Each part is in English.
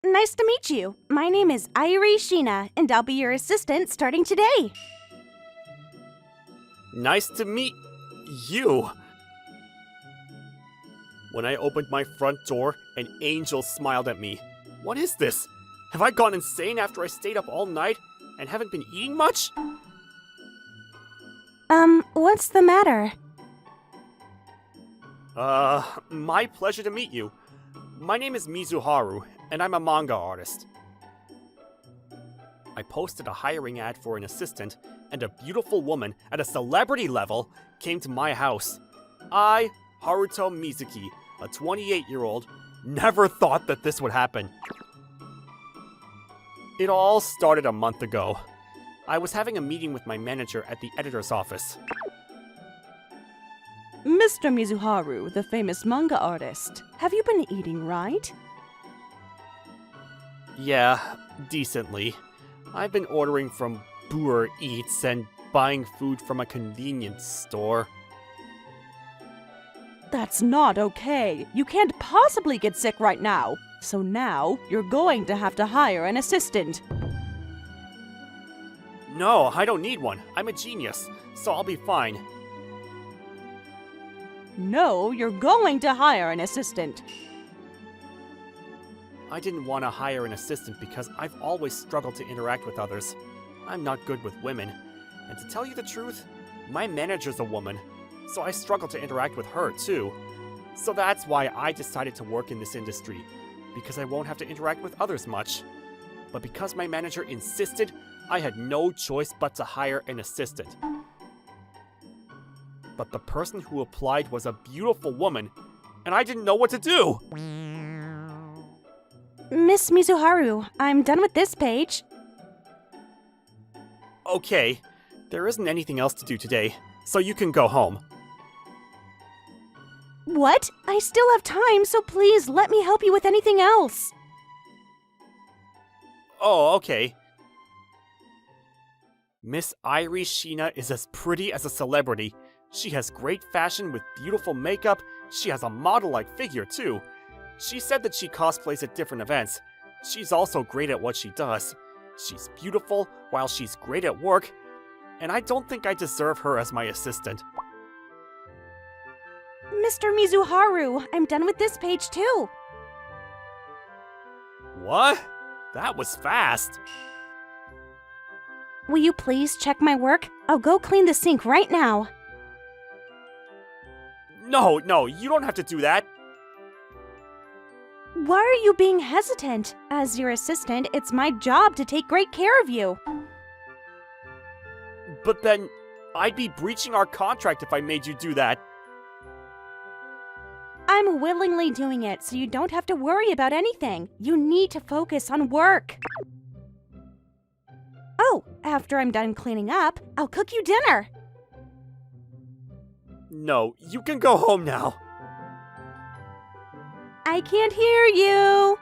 Nice to meet you. My name is Airi Shina, and I'll be your assistant starting today. Nice to meet you. When I opened my front door, an angel smiled at me. What is this? Have I gone insane after I stayed up all night and haven't been eating much? What's the matter? My pleasure to meet you. My name is Mizuharu, and I'm a manga artist. I posted a hiring ad for an assistant, and a beautiful woman at a celebrity level came to my house. I, Haruto Mizuki, a 28-year-old, never thought that this would happen. It all started a month ago. I was having a meeting with my manager at the editor's office. Mr. Mizuharu, the famous manga artist. Have you been eating right? Yeah, decently. I've been ordering from Boer Eats and buying food from a convenience store. That's not okay. You can't possibly get sick right now. So now, you're going to have to hire an assistant. No, I don't need one. I'm a genius, so I'll be fine. No, you're going to hire an assistant. I didn't want to hire an assistant because I've always struggled to interact with others. I'm not good with women. And to tell you the truth, my manager's a woman, so I struggle to interact with her too. So that's why I decided to work in this industry, because I won't have to interact with others much. But because my manager insisted, I had no choice but to hire an assistant. But the person who applied was a beautiful woman, and I didn't know what to do! Miss Mizuharu, I'm done with this page. Okay, there isn't anything else to do today, so you can go home. What? I still have time, so please let me help you with anything else. Oh, okay. Miss Airi Shina is as pretty as a celebrity. She has great fashion with beautiful makeup. She has a model-like figure, too. She said that she cosplays at different events. She's also great at what she does. She's beautiful while she's great at work, and I don't think I deserve her as my assistant. Mr. Mizuharu, I'm done with this page too. What? That was fast. Will you please check my work? I'll go clean the sink right now. No, you don't have to do that. Why are you being hesitant? As your assistant, it's my job to take great care of you. But then, I'd be breaching our contract if I made you do that. I'm willingly doing it so you don't have to worry about anything. You need to focus on work. Oh, after I'm done cleaning up, I'll cook you dinner. No, you can go home now. I can't hear you.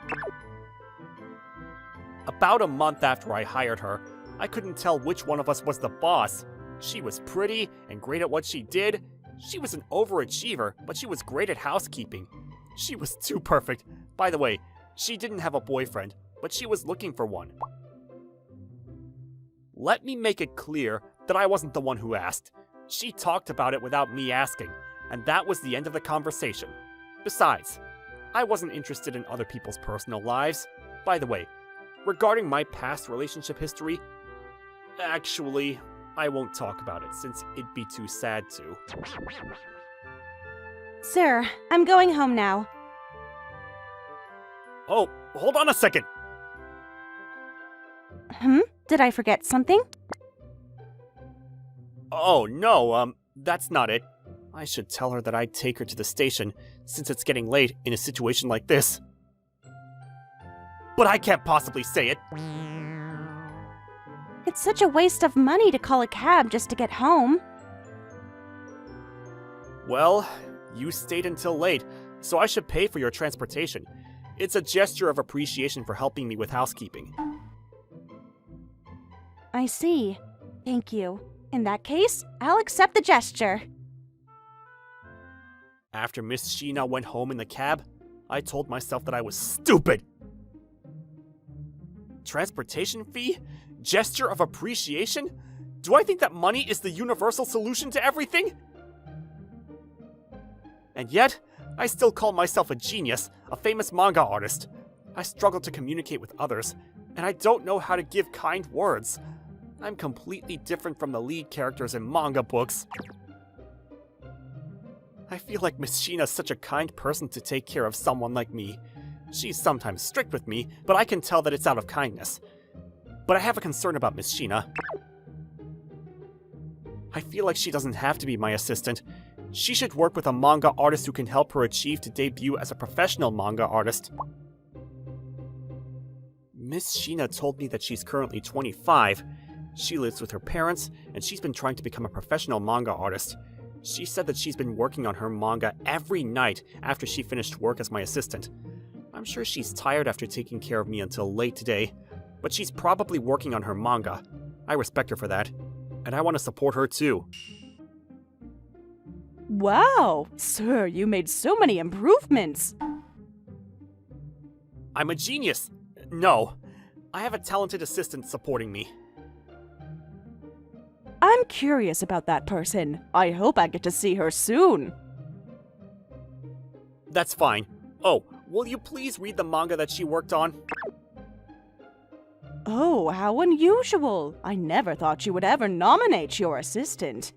About a month after I hired her, I couldn't tell which one of us was the boss. She was pretty and great at what she did. She was an overachiever, but she was great at housekeeping. She was too perfect. By the way, she didn't have a boyfriend, but she was looking for one. Let me make it clear that I wasn't the one who asked. She talked about it without me asking, and that was the end of the conversation. Besides, I wasn't interested in other people's personal lives. By the way, regarding my past relationship history, actually, I won't talk about it since it'd be too sad to. Sir, I'm going home now. Oh, hold on a second! Did I forget something? Oh, no, that's not it. I should tell her that I'd take her to the station, since it's getting late in a situation like this. But I can't possibly say it. It's such a waste of money to call a cab just to get home. Well, you stayed until late, so I should pay for your transportation. It's a gesture of appreciation for helping me with housekeeping. I see. Thank you. In that case, I'll accept the gesture. After Miss Shina went home in the cab, I told myself that I was stupid. Transportation fee? Gesture of appreciation? Do I think that money is the universal solution to everything? And yet, I still call myself a genius, a famous manga artist. I struggle to communicate with others, and I don't know how to give kind words. I'm completely different from the lead characters in manga books. I feel like Miss Sheena's such a kind person to take care of someone like me. She's sometimes strict with me, but I can tell that it's out of kindness. But I have a concern about Miss Sheena. I feel like she doesn't have to be my assistant. She should work with a manga artist who can help her achieve to debut as a professional manga artist. Miss Sheena told me that she's currently 25. She lives with her parents, and she's been trying to become a professional manga artist. She said that she's been working on her manga every night after she finished work as my assistant. I'm sure she's tired after taking care of me until late today, but she's probably working on her manga. I respect her for that, and I want to support her too. Wow, sir, you made so many improvements. I'm a genius. No, I have a talented assistant supporting me. I'm curious about that person. I hope I get to see her soon. That's fine. Oh, will you please read the manga that she worked on? Oh, how unusual. I never thought you would ever nominate your assistant.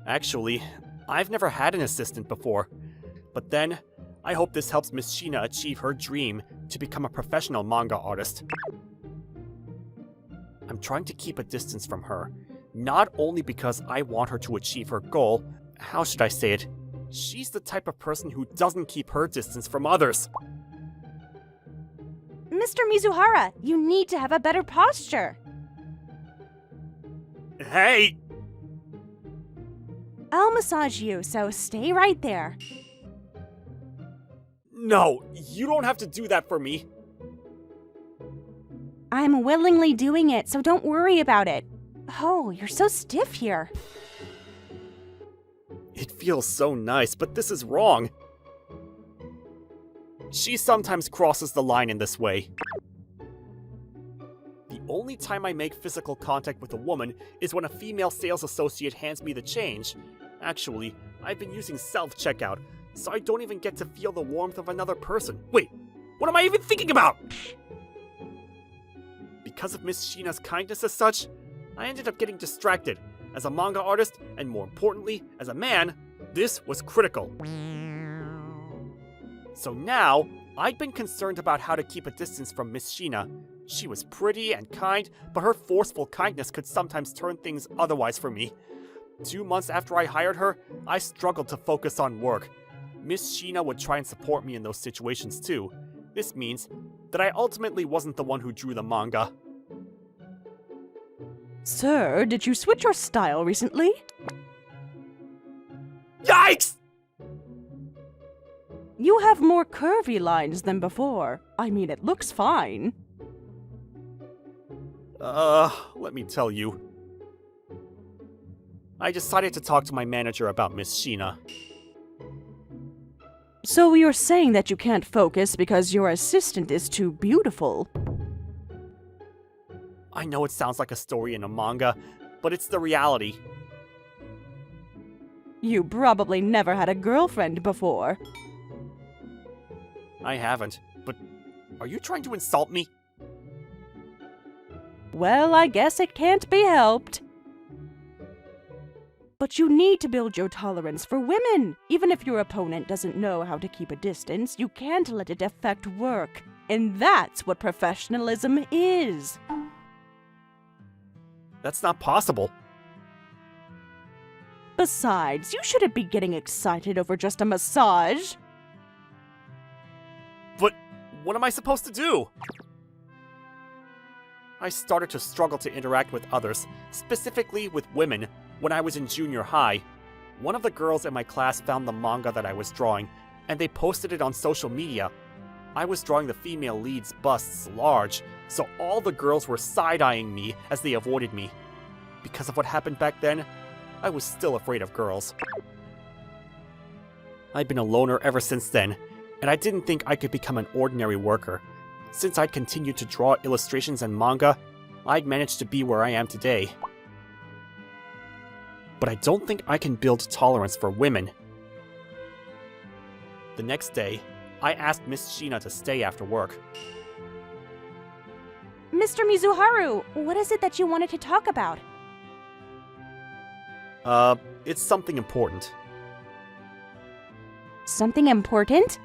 Actually, I've never had an assistant before. But then, I hope this helps Miss Sheena achieve her dream to become a professional manga artist. I'm trying to keep a distance from her, not only because I want her to achieve her goal. How should I say it? She's the type of person who doesn't keep her distance from others. Mr. Mizuhara, you need to have a better posture. Hey! I'll massage you, so stay right there. No, you don't have to do that for me. I'm willingly doing it, so don't worry about it. Oh, you're so stiff here. It feels so nice, but this is wrong. She sometimes crosses the line in this way. The only time I make physical contact with a woman is when a female sales associate hands me the change. Actually, I've been using self-checkout, so I don't even get to feel the warmth of another person. Wait, what am I even thinking about? Because of Miss Sheena's kindness as such, I ended up getting distracted. As a manga artist, and more importantly, as a man, this was critical. So now, I'd been concerned about how to keep a distance from Miss Sheena. She was pretty and kind, but her forceful kindness could sometimes turn things otherwise for me. 2 months after I hired her, I struggled to focus on work. Miss Sheena would try and support me in those situations too. This means that I ultimately wasn't the one who drew the manga. Sir, did you switch your style recently? Yikes! You have more curvy lines than before. I mean, it looks fine. Let me tell you. I decided to talk to my manager about Miss Sheena. So you're saying that you can't focus because your assistant is too beautiful? I know it sounds like a story in a manga, but it's the reality. You probably never had a girlfriend before. I haven't, but are you trying to insult me? Well, I guess it can't be helped. But you need to build your tolerance for women. Even if your opponent doesn't know how to keep a distance, you can't let it affect work. And that's what professionalism is. That's not possible. Besides, you shouldn't be getting excited over just a massage. But what am I supposed to do? I started to struggle to interact with others, specifically with women, when I was in junior high. One of the girls in my class found the manga that I was drawing, and they posted it on social media. I was drawing the female lead's busts large, so all the girls were side-eyeing me as they avoided me. Because of what happened back then, I was still afraid of girls. I'd been a loner ever since then, and I didn't think I could become an ordinary worker. Since I'd continued to draw illustrations and manga, I'd managed to be where I am today. But I don't think I can build tolerance for women. The next day, I asked Miss Shina to stay after work. Mr. Mizuharu, what is it that you wanted to talk about? It's something important. Something important?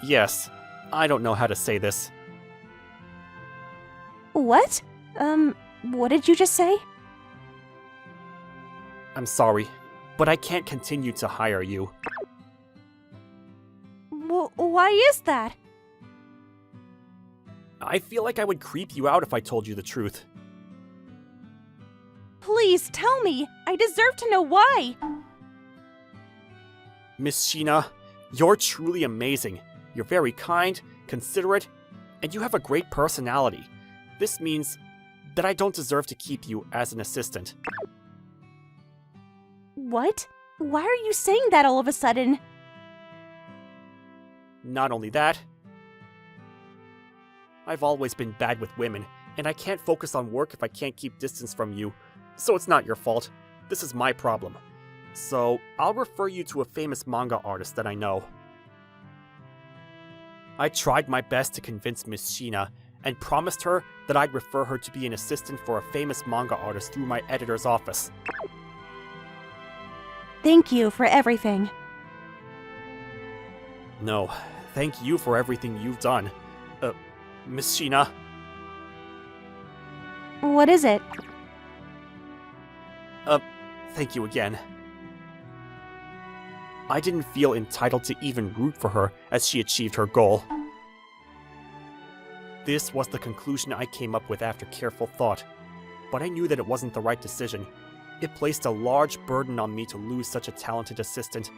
Yes. I don't know how to say this. What? What did you just say? I'm sorry, but I can't continue to hire you. Why is that? I feel like I would creep you out if I told you the truth. Please tell me. I deserve to know why. Miss Shina, you're truly amazing. You're very kind, considerate, and you have a great personality. This means that I don't deserve to keep you as an assistant. What? Why are you saying that all of a sudden? Not only that, I've always been bad with women, and I can't focus on work if I can't keep distance from you. So it's not your fault. This is my problem. So I'll refer you to a famous manga artist that I know. I tried my best to convince Miss Shina and promised her that I'd refer her to be an assistant for a famous manga artist through my editor's office. Thank you for everything. No, thank you for everything you've done. Miss Shina? What is it? Thank you again. I didn't feel entitled to even root for her as she achieved her goal. This was the conclusion I came up with after careful thought, but I knew that it wasn't the right decision. It placed a large burden on me to lose such a talented assistant.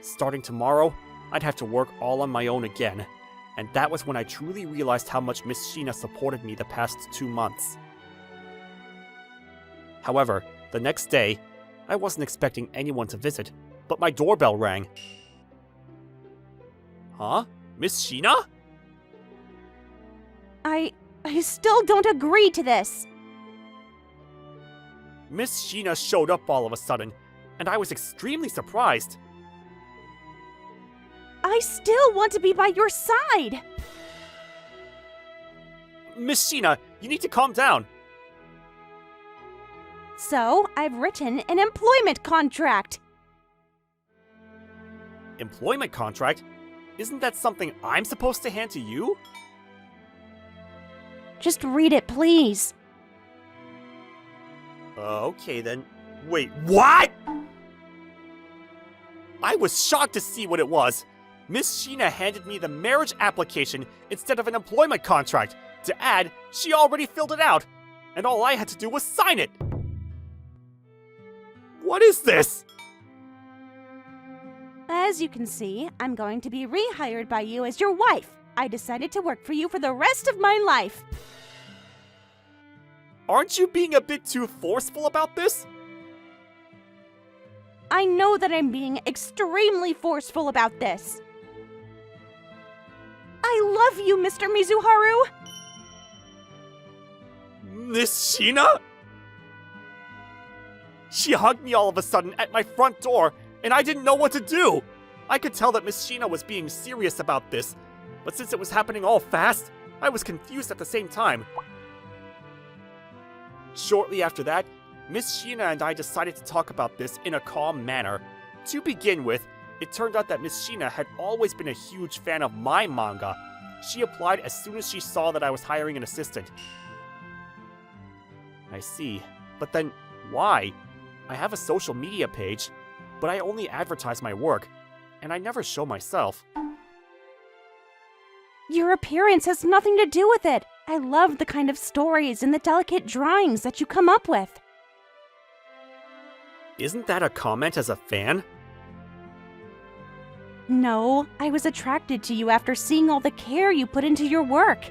Starting tomorrow, I'd have to work all on my own again, and that was when I truly realized how much Miss Shina supported me the past 2 months. However, the next day, I wasn't expecting anyone to visit, but my doorbell rang. Huh? Miss Shina? I still don't agree to this. Miss Shina showed up all of a sudden, and I was extremely surprised. I still want to be by your side. Miss Shina, you need to calm down. So, I've written an employment contract. Employment contract? Isn't that something I'm supposed to hand to you? Just read it, please. Okay then. Wait, what? I was shocked to see what it was. Miss Shina handed me the marriage application instead of an employment contract. To add, she already filled it out, and all I had to do was sign it. What is this? As you can see, I'm going to be rehired by you as your wife. I decided to work for you for the rest of my life. Aren't you being a bit too forceful about this? I know that I'm being extremely forceful about this. I love you, Mr. Mizuharu! Miss Shina? She hugged me all of a sudden at my front door, and I didn't know what to do. I could tell that Miss Shina was being serious about this, but since it was happening all fast, I was confused at the same time. Shortly after that, Miss Shina and I decided to talk about this in a calm manner. To begin with, it turned out that Miss Shina had always been a huge fan of my manga. She applied as soon as she saw that I was hiring an assistant. I see, but then why? I have a social media page, but I only advertise my work, and I never show myself. Your appearance has nothing to do with it. I love the kind of stories and the delicate drawings that you come up with. Isn't that a comment as a fan? No, I was attracted to you after seeing all the care you put into your work.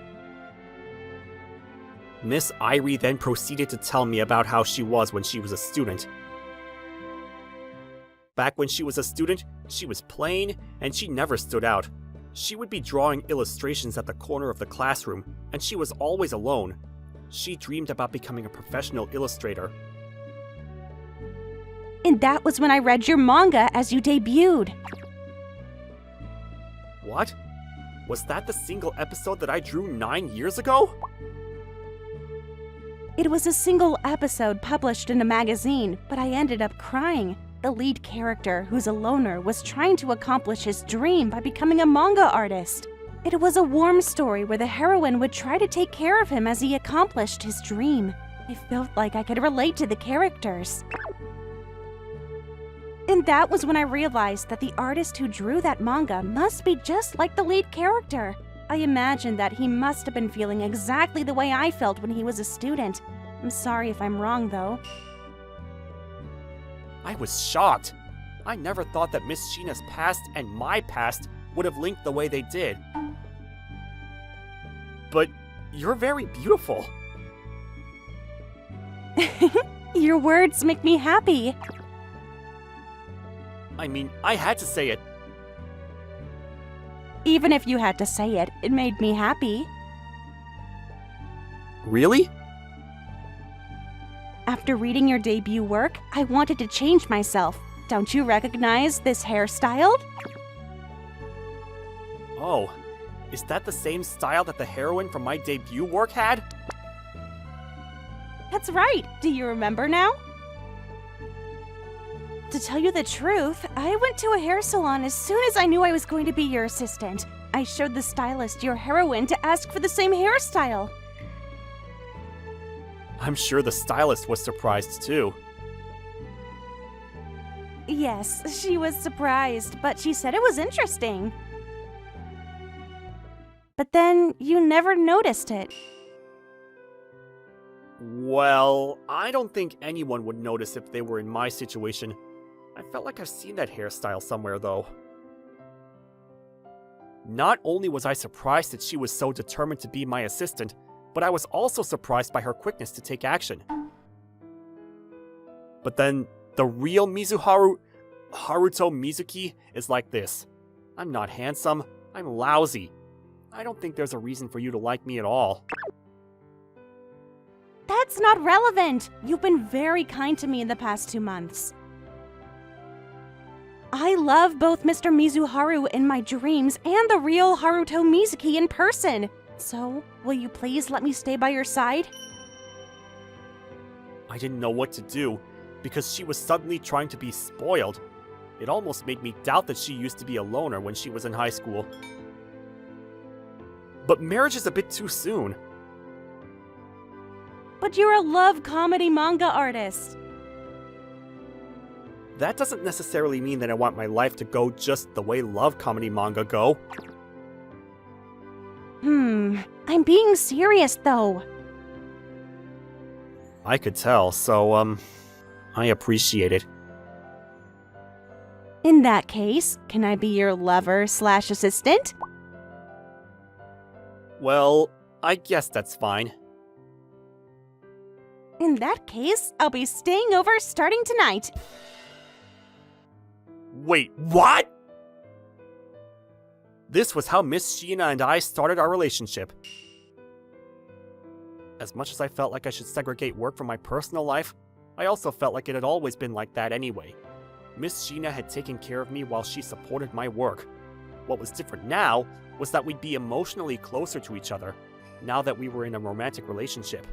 Miss Irie then proceeded to tell me about how she was when she was a student. Back when she was a student, she was plain, and she never stood out. She would be drawing illustrations at the corner of the classroom, and she was always alone. She dreamed about becoming a professional illustrator. And that was when I read your manga as you debuted. What? Was that the single episode that I drew 9 years ago? It was a single episode published in a magazine, but I ended up crying. The lead character, who's a loner, was trying to accomplish his dream by becoming a manga artist. It was a warm story where the heroine would try to take care of him as he accomplished his dream. I felt like I could relate to the characters. And that was when I realized that the artist who drew that manga must be just like the lead character. I imagined that he must have been feeling exactly the way I felt when he was a student. I'm sorry if I'm wrong, though. I was shocked. I never thought that Miss Sheena's past and my past would have linked the way they did. But you're very beautiful. Your words make me happy. I mean, I had to say it. Even if you had to say it, it made me happy. Really? After reading your debut work, I wanted to change myself. Don't you recognize this hairstyle? Oh, is that the same style that the heroine from my debut work had? That's right. Do you remember now? To tell you the truth, I went to a hair salon as soon as I knew I was going to be your assistant. I showed the stylist your heroine to ask for the same hairstyle. I'm sure the stylist was surprised too. Yes, she was surprised, but she said it was interesting. But then you never noticed it. Well, I don't think anyone would notice if they were in my situation. I felt like I've seen that hairstyle somewhere, though. Not only was I surprised that she was so determined to be my assistant, but I was also surprised by her quickness to take action. But then, the real Haruto Mizuki is like this. I'm not handsome, I'm lousy. I don't think there's a reason for you to like me at all. That's not relevant. You've been very kind to me in the past 2 months. I love both Mr. Mizuharu in my dreams and the real Haruto Mizuki in person. So, will you please let me stay by your side? I didn't know what to do, because she was suddenly trying to be spoiled. It almost made me doubt that she used to be a loner when she was in high school. But marriage is a bit too soon. But you're a love comedy manga artist. That doesn't necessarily mean that I want my life to go just the way love comedy manga go. I'm being serious though. I could tell, so, I appreciate it. In that case, can I be your lover/assistant? Well, I guess that's fine. In that case, I'll be staying over starting tonight. Wait, what? This was how Miss Sheena and I started our relationship. As much as I felt like I should segregate work from my personal life, I also felt like it had always been like that anyway. Miss Sheena had taken care of me while she supported my work. What was different now was that we'd be emotionally closer to each other, now that we were in a romantic relationship.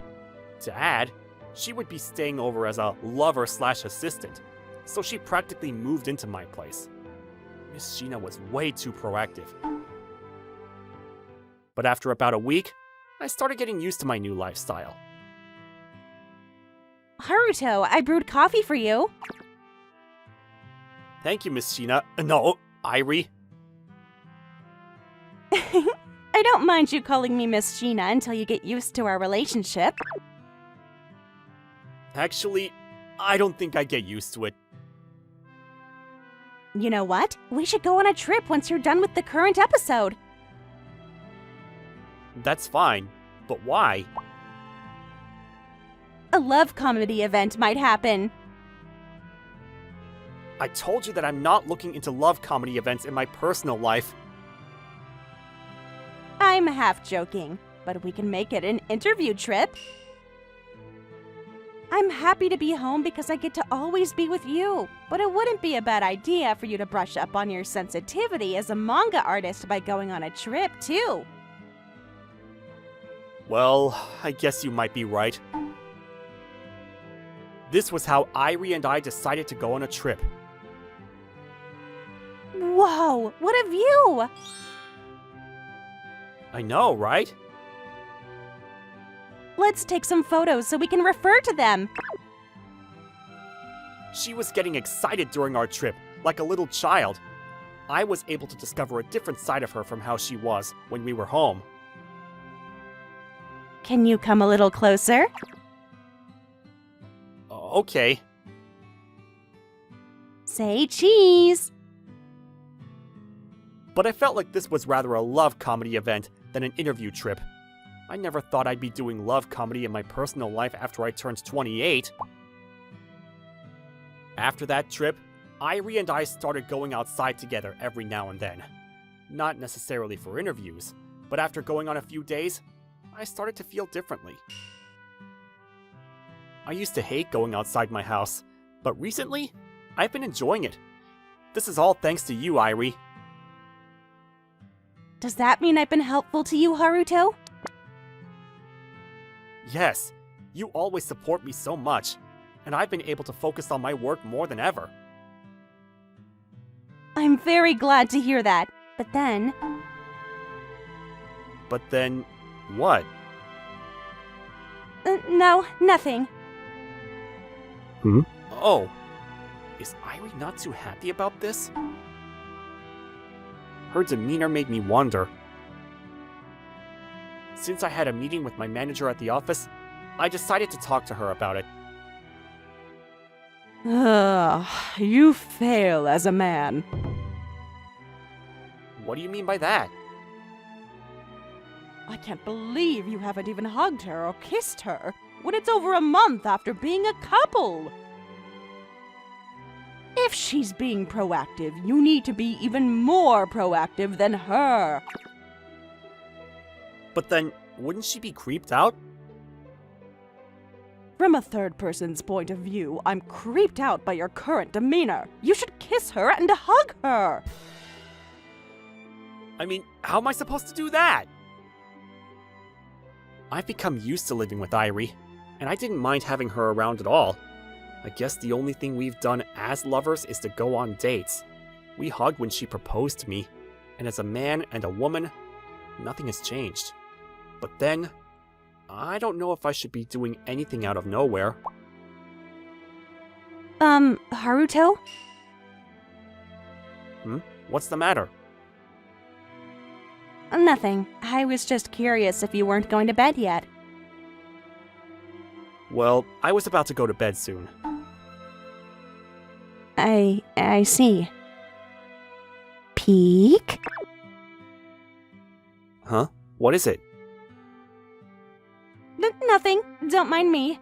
To add, she would be staying over as a lover/assistant, so she practically moved into my place. Miss Sheena was way too proactive. But after about a week, I started getting used to my new lifestyle. Haruto, I brewed coffee for you. Thank you, Miss Sheena. No, Irie. I don't mind you calling me Miss Sheena until you get used to our relationship. Actually, I don't think I get used to it. You know what? We should go on a trip once you're done with the current episode. That's fine, but why? A love comedy event might happen. I told you that I'm not looking into love comedy events in my personal life. I'm half joking, but we can make it an interview trip. I'm happy to be home because I get to always be with you, but it wouldn't be a bad idea for you to brush up on your sensitivity as a manga artist by going on a trip, too. Well, I guess you might be right. This was how Irie and I decided to go on a trip. Whoa, what a view! I know, right? Let's take some photos so we can refer to them. She was getting excited during our trip, like a little child. I was able to discover a different side of her from how she was when we were home. Can you come a little closer? Okay. Say cheese. But I felt like this was rather a love comedy event than an interview trip. I never thought I'd be doing love comedy in my personal life after I turned 28. After that trip, Irie and I started going outside together every now and then. Not necessarily for interviews, but after going on a few days, I started to feel differently. I used to hate going outside my house, but recently, I've been enjoying it. This is all thanks to you, Irie. Does that mean I've been helpful to you, Haruto? Yes, you always support me so much, and I've been able to focus on my work more than ever. I'm very glad to hear that, but then... But then, what? No, nothing. Oh, is Irie not too happy about this? Her demeanor made me wonder. Since I had a meeting with my manager at the office, I decided to talk to her about it. You fail as a man. What do you mean by that? I can't believe you haven't even hugged her or kissed her when it's over a month after being a couple. If she's being proactive, you need to be even more proactive than her. But then, wouldn't she be creeped out? From a third person's point of view, I'm creeped out by your current demeanor. You should kiss her and hug her. I mean, how am I supposed to do that? I've become used to living with Irie, and I didn't mind having her around at all. I guess the only thing we've done as lovers is to go on dates. We hugged when she proposed to me, and as a man and a woman, nothing has changed. But then, I don't know if I should be doing anything out of nowhere. Haruto? What's the matter? Nothing. I was just curious if you weren't going to bed yet. Well, I was about to go to bed soon. I see. Peek? Huh? What is it? Nothing. Don't mind me.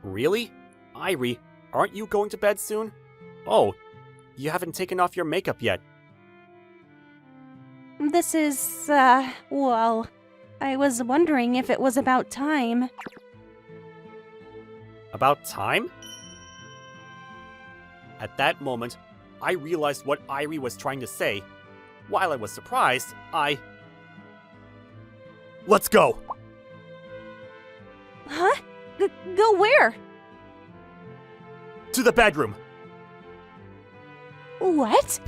Really? Irie, aren't you going to bed soon? Oh, you haven't taken off your makeup yet. This is, well, I was wondering if it was about time. About time? At that moment, I realized what Irie was trying to say. While I was surprised, Let's go! Huh? Go where? To the bedroom! What?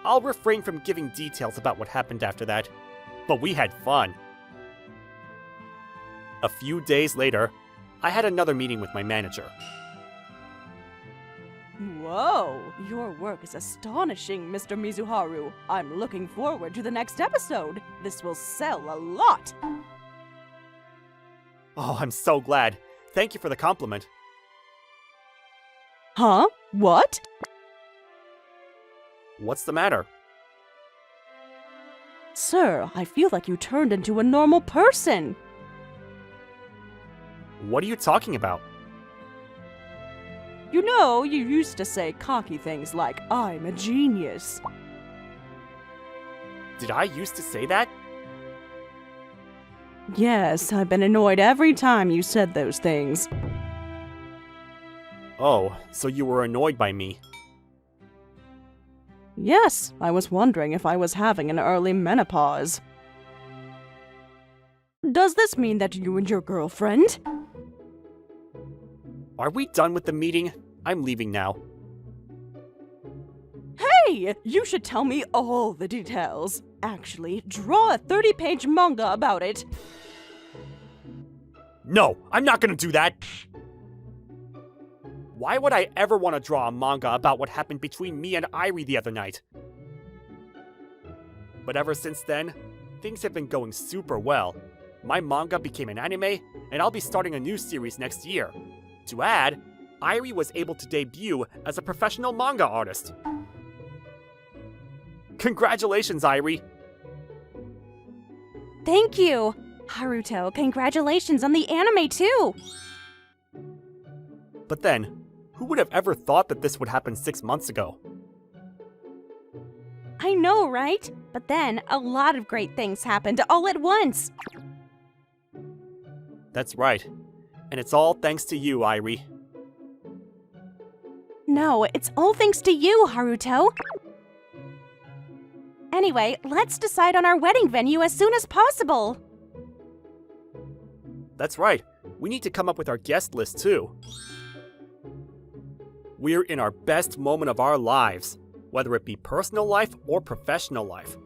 I'll refrain from giving details about what happened after that, but we had fun. A few days later, I had another meeting with my manager. Whoa, your work is astonishing, Mr. Mizuharu. I'm looking forward to the next episode. This will sell a lot. Oh, I'm so glad. Thank you for the compliment. Huh? What? What's the matter? Sir, I feel like you turned into a normal person. What are you talking about? You know, you used to say cocky things like, I'm a genius. Did I used to say that? Yes, I've been annoyed every time you said those things. Oh, so you were annoyed by me. Yes, I was wondering if I was having an early menopause. Does this mean that you and your girlfriend? Are we done with the meeting? I'm leaving now. Hey, you should tell me all the details. Actually, draw a 30-page manga about it. No, I'm not gonna do that! Why would I ever want to draw a manga about what happened between me and Irie the other night? But ever since then, things have been going super well. My manga became an anime, and I'll be starting a new series next year. To add, Irie was able to debut as a professional manga artist. Congratulations, Irie! Thank you! Haruto, congratulations on the anime too! But then, who would have ever thought that this would happen 6 months ago? I know, right? But then, a lot of great things happened all at once! That's right. And it's all thanks to you, Irie. No, it's all thanks to you, Haruto! Anyway, let's decide on our wedding venue as soon as possible! That's right. We need to come up with our guest list too. We're in our best moment of our lives, whether it be personal life or professional life.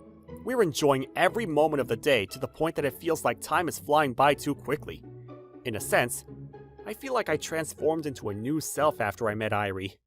We're enjoying every moment of the day to the point that it feels like time is flying by too quickly. In a sense, I feel like I transformed into a new self after I met Irie.